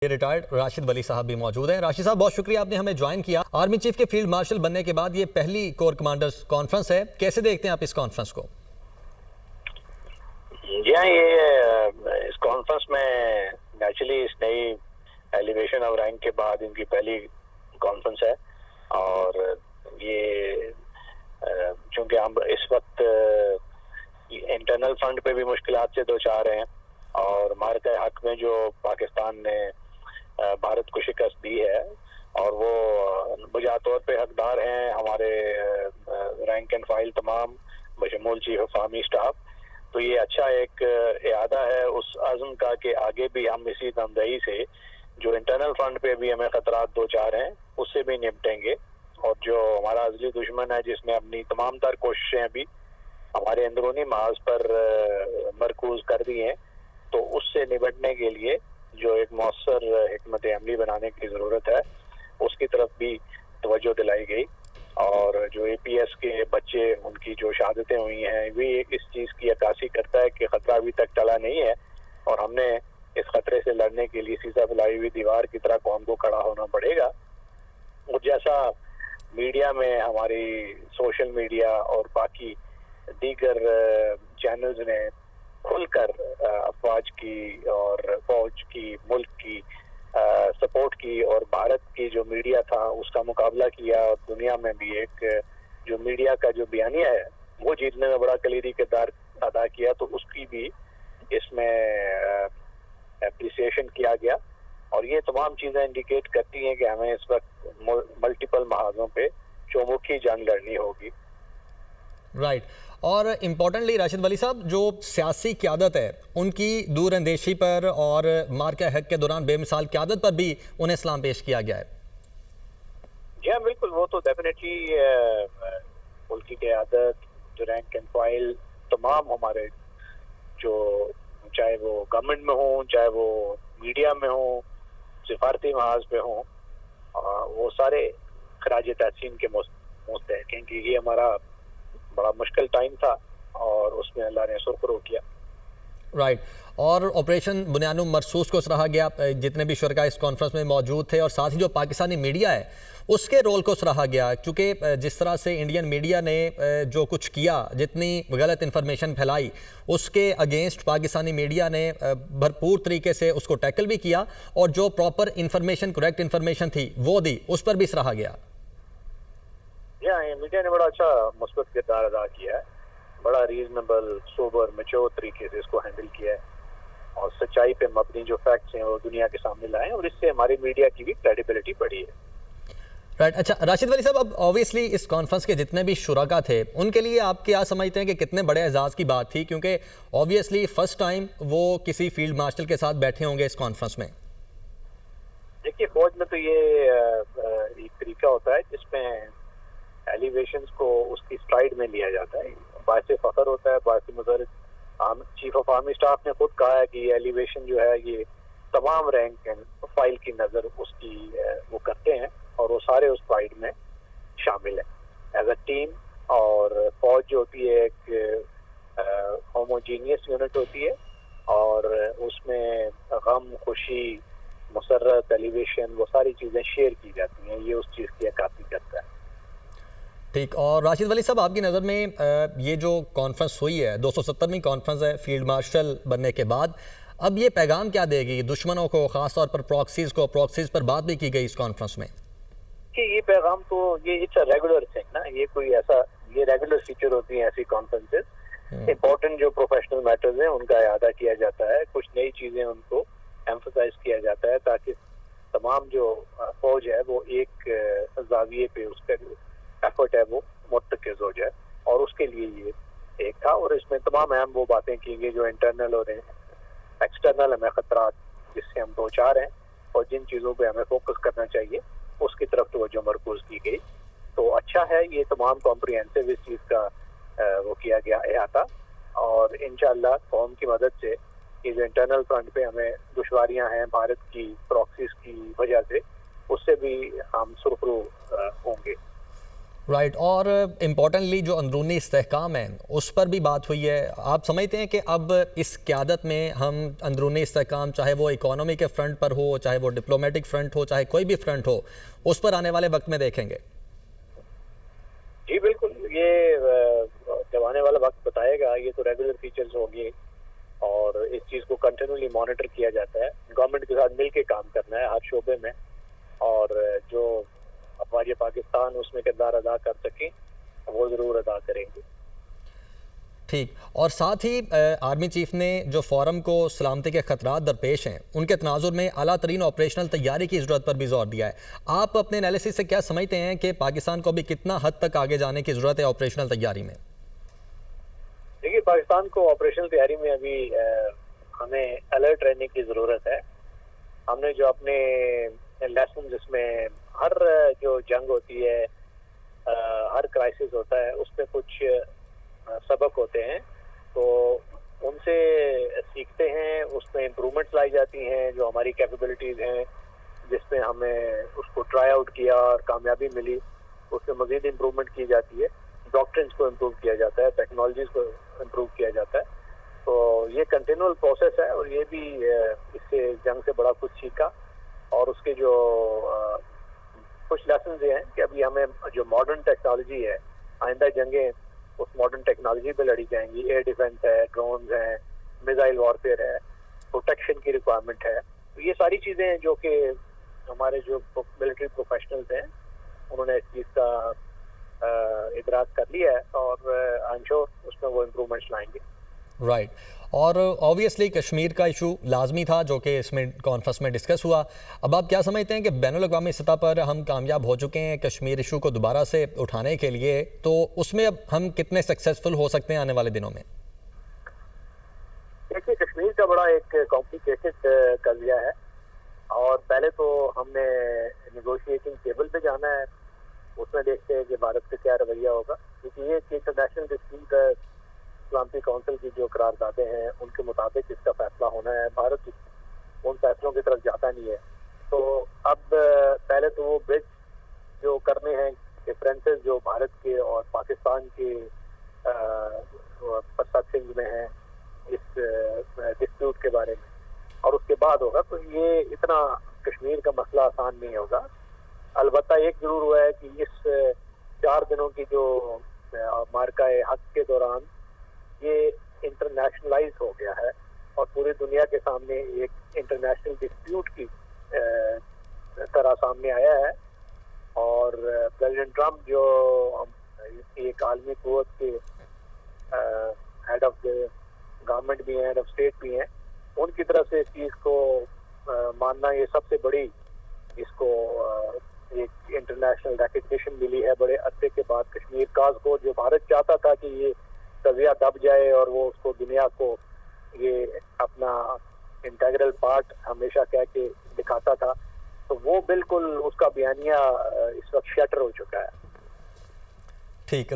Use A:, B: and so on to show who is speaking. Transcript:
A: Retired Rashid वली साहब भी मौजूद हैं। राशिद साहब, बहुत शुक्रिया आपने हमें ज्वाइन किया। आर्मी चीफ के फील्ड मार्शल बनने के बाद ये पहली कोर कमांडर्स कॉन्फ्रेंस है, कैसे देखते हैं आप इस कॉन्फ्रेंस को?
B: जी हाँ, ये इस कॉन्फ्रेंस में नेचुरली इस नई एलिवेशन ऑफ रैंक के बाद इनकी पहली कॉन्फ्रेंस है और ये चूंकि हम इस वक्त इंटरनल फ्रंट पे भी मुश्किलात से दो चार हैं और मार्के हक में जो पाकिस्तान ने भारत को शिकस्त दी है और वो बुझा तौर पे हकदार हैं हमारे रैंक एंड फाइल तमाम बशमूल चीफ ऑफ आर्मी स्टाफ। तो ये अच्छा एक इरादा है उस अज़्म का कि आगे भी हम इसी तमदही से जो इंटरनल फ्रंट पे भी हमें खतरात दो चार हैं उससे भी निपटेंगे और जो हमारा अज़ली दुश्मन है जिसने अपनी तमाम तर कोशिशें अभी हमारे अंदरूनी महाज पर मरकूज कर दी हैं, तो उससे निपटने के लिए जो एक मौसर हिकमत अमली बनाने की ज़रूरत है उसकी तरफ भी तवज्जो दिलाई गई। और जो APS के बच्चे उनकी जो शहादतें हुई हैं भी इस चीज़ की अक्कासी करता है कि ख़तरा अभी तक टला नहीं है और हमने इस खतरे से लड़ने के लिए सीधा फैलाई हुई दीवार की तरह कौम को खड़ा होना पड़ेगा। और जैसा मीडिया में हमारी सोशल मीडिया और बाकी दीगर चैनल्स ने खुलकर अफवाज की और फौज की मुल्क की सपोर्ट की और भारत की जो मीडिया था उसका मुकाबला किया और दुनिया में भी एक जो मीडिया का जो बयानिया है वो जीतने में बड़ा कलीदी किरदार अदा किया, तो उसकी भी इसमें एप्रिसिएशन किया गया। और ये तमाम चीज़ें इंडिकेट करती हैं कि हमें इस वक्त मल्टीपल महाजों पे चौमुखी जंग लड़नी होगी।
A: राइट। और इम्पोर्टेंटली राशिद वली साहब, जो सियासी क़यादत है उनकी दूर अंदेशी पर और मार्के हक के दौरान बेमिसाल क़यादत पर भी उन्हें सलाम पेश किया गया है।
B: जी हाँ बिल्कुल, वो तो डेफिनेटली मुल्क की क़यादत जो रैंक एंड फाइल तमाम हमारे जो चाहे वो गवर्नमेंट में हो चाहे वो मीडिया में हो सिफारती महाज पे हो वो सारे खराज तहसीन के मुस्तहक़ हैं कि ये हमारा बड़ा मुश्किल टाइम था और उसमें अल्लाह ने सुरखरू किया।
A: राइट। और ऑपरेशन बुनियानुम मरसूस को सराहा गया, जितने भी शुरका इस कॉन्फ्रेंस में मौजूद थे, और साथ ही जो पाकिस्तानी मीडिया है उसके रोल को सराहा गया, क्योंकि जिस तरह से इंडियन मीडिया ने जो कुछ किया, जितनी गलत इन्फॉर्मेशन फैलाई उसके अगेंस्ट पाकिस्तानी मीडिया ने भरपूर तरीके से उसको टैकल भी किया और जो प्रॉपर इन्फॉर्मेशन करेक्ट इन्फॉर्मेशन थी वो दी, उस पर भी सराहा गया।
B: मीडिया ने बड़ा अच्छा मुस्बत किरदार अदा किया है, बड़ा रीजनेबल सोबर मैच्योर तरीके से इसको हैंडल किया है और सच्चाई पे मबनी जो फैक्ट्स हैं वो दुनिया के सामने लाए और इससे हमारी मीडिया की भी क्रेडिबिलिटी बढ़ी है।
A: राइट। अच्छा राशिद वली साहब, अब ऑब्वियसली इस कॉन्फ्रेंस के जितने भी शुराका थे उनके लिए आप क्या समझते हैं कि कितने बड़े एजाज़ की बात थी, क्योंकि ऑब्वियसली फर्स्ट टाइम वो किसी फील्ड मार्शल के साथ बैठे होंगे इस कॉन्फ्रेंस में?
B: देखिए, फौज में तो ये एक तरीका होता है जिसमें एलिवेशंस को उसकी स्ट्राइड में लिया जाता है, बायसे फख्र होता है, बायसे मुज़र्रत। चीफ ऑफ आर्मी स्टाफ ने खुद कहा है कि एलिवेशन जो है ये तमाम रैंक एंड फाइल की नज़र उसकी वो करते हैं और वो सारे उस फाइल में शामिल हैं एज अ टीम। और फौज जो होती है एक होमोजीनियस यूनिट होती है और उसमें गम खुशी मुसर्रत एलिवेशन वो सारी चीज़ें शेयर की जाती हैं, ये उस चीज़ की अक्कासी करता है।
A: ठीक। और राशिद वली साहब, आपकी नज़र में ये जो कॉन्फ्रेंस हुई है 270वीं कॉन्फ्रेंस है फील्ड मार्शल बनने के बाद, अब ये पैगाम क्या देगी दुश्मनों को, ख़ास तौर पर प्रॉक्सीज़ पर बात भी की गई इस कॉन्फ्रेंस में?
B: कि ये पैगाम तो ये इट्स अ रेगुलर थिंग ना, ये कोई ऐसा ये रेगुलर फीचर होती है ऐसी कॉन्फ्रेंसेस। इंपॉर्टेंट जो प्रोफेशनल मैटर्स हैं उनका इआदा किया जाता है, कुछ नई चीज़ें उनको एम्फसाइज किया जाता है ताकि तमाम जो फौज है वो एक जाविये पे उसका एफर्ट है वो मुतमरकज़ हो जाए और उसके लिए ये एक था। और इसमें तमाम अहम वो बातें की गई जो इंटरनल और एक्सटर्नल हमें खतरात जिससे हम दो चार हैं और जिन चीज़ों पे हमें फोकस करना चाहिए उसकी तरफ तवज्जो मरकूज की गई। तो अच्छा है, ये तमाम कॉम्प्रिहेंसिव इस चीज़ का वो किया गया अहाता और इंशाअल्लाह कौम की मदद से ये जो इंटरनल फ्रंट पे हमें दुश्वारियाँ हैं भारत की प्रॉक्सीज की वजह से उससे भी हम सुरखरू होंगे।
A: राइट। और इम्पॉर्टेंटली जो अंदरूनी इस्तेहकाम है उस पर भी बात हुई है। आप समझते हैं कि अब इस क़यादत में हम अंदरूनी इस्तेहकाम, चाहे वो इकोनॉमी के फ्रंट पर हो, चाहे वो डिप्लोमेटिक फ्रंट हो, चाहे कोई भी फ्रंट हो, उस पर आने वाले वक्त में देखेंगे?
B: जी बिल्कुल, ये जब आने वाला वक्त बताएगा। ये तो रेगुलर फीचर्स होंगे और इस चीज़ को कंटिन्यूली मॉनिटर किया जाता है। गवर्नमेंट के साथ मिलके काम करना है हर शोबे में, और जो हमारे पाकिस्तान उसमें किरदार अदा कर सकें वो ज़रूर अदा करेंगे।
A: ठीक। और साथ ही आर्मी चीफ ने जो फोरम को सलामती के खतरात दरपेश हैं उनके तनाजुर में आला तरीन ऑपरेशनल तैयारी की ज़रूरत पर भी जोर दिया है। आप अपने एनालिसिस से क्या समझते हैं कि पाकिस्तान को अभी कितना हद तक आगे जाने की ज़रूरत है ऑपरेशनल तैयारी में?
B: देखिए, पाकिस्तान को ऑपरेशनल तैयारी में अभी हमें अलर्ट रहने की ज़रूरत है। हमने जो अपने लेसन, जिसमें हर जो जंग होती है, हर क्राइसिस होता है, उसमें कुछ सबक होते हैं, तो उनसे सीखते हैं, उसमें इम्प्रूवमेंट्स लाई जाती हैं। जो हमारी कैपेबिलिटीज़ हैं जिसमें हमें उसको ट्राई आउट किया और कामयाबी मिली, उसमें मज़ीद इम्प्रूवमेंट की जाती है। डॉक्ट्रिन्स को इम्प्रूव किया जाता है, टेक्नोलॉजीज़ को इम्प्रूव किया जाता है। तो ये कंटिन्यूअल प्रोसेस है और ये भी इससे जंग से बड़ा कुछ सीखा। और उसके जो कुछ लेसन ये हैं कि अभी हमें जो मॉडर्न टेक्नोलॉजी है, आइंदा जंगें उस मॉडर्न टेक्नोलॉजी पे लड़ी जाएंगी। एयर डिफेंस है, ड्रोन्स हैं, मिसाइल वॉरफेयर है, प्रोटेक्शन की रिक्वायरमेंट है। तो ये सारी चीज़ें हैं जो कि हमारे जो मिलिट्री प्रोफेशनल्स हैं उन्होंने इस चीज़ का इदराक कर लिया है और आई एम श्योर उसमें वो इम्प्रूवमेंट्स लाएंगे।
A: राइट। और ऑब्वियसली कश्मीर का इशू लाजमी था जो कि इसमें कॉन्फ्रेंस में डिस्कस हुआ। अब आप क्या समझते हैं कि बैनुल-अक़वामी सतह पर हम कामयाब हो चुके हैं कश्मीर इशू को दोबारा से उठाने के लिए, तो उसमें अब हम कितने सक्सेसफुल हो सकते हैं आने वाले दिनों में?
B: देखिए, कश्मीर का बड़ा एक कॉम्प्लिकेटेड कज़िया है और पहले तो हमने नेगोशिएटिंग टेबल पे जाना है, उसमें देखते हैं कि भारत का क्या रवैया होगा, क्योंकि ये इंटरनेशनल डिस्प्यूट सलामती काउंसिल की जो करारदादें हैं उनके मुताबिक इसका फैसला होना है। भारत उन फैसलों की तरफ जाता नहीं है। तो अब पहले तो वो ब्रिज जो करने हैं डिफरेंसेस जो भारत के और पाकिस्तान के परसेप्शन में हैं इस डिस्प्यूट के बारे में, और उसके बाद होगा। तो ये इतना कश्मीर का मसला आसान नहीं होगा। अलबत्ता एक जरूर हुआ है कि इस 4 दिनों की जो मार्का-ए हक के दौरान ये इंटरनेशनलाइज हो गया है और पूरी दुनिया के सामने एक इंटरनेशनल डिस्प्यूट की तरह सामने आया है। और प्रेसिडेंट ट्रम्प जो एक आलमी कुव्वत के हेड ऑफ द गवर्नमेंट भी हैं, हेड ऑफ स्टेट भी हैं, उनकी तरफ से इस चीज़ को मानना, ये सबसे बड़ी इसको एक इंटरनेशनल रिकग्निशन मिली है बड़े अरसे के बाद। कश्मीर काज को जो भारत चाहता था कि ये कज़िया दब जाए और वो उसको दुनिया को ये अपना इंटीग्रल पार्ट हमेशा कह के दिखाता था, तो वो बिल्कुल उसका बयानिया इस वक्त शटर हो चुका है।
A: ठीक।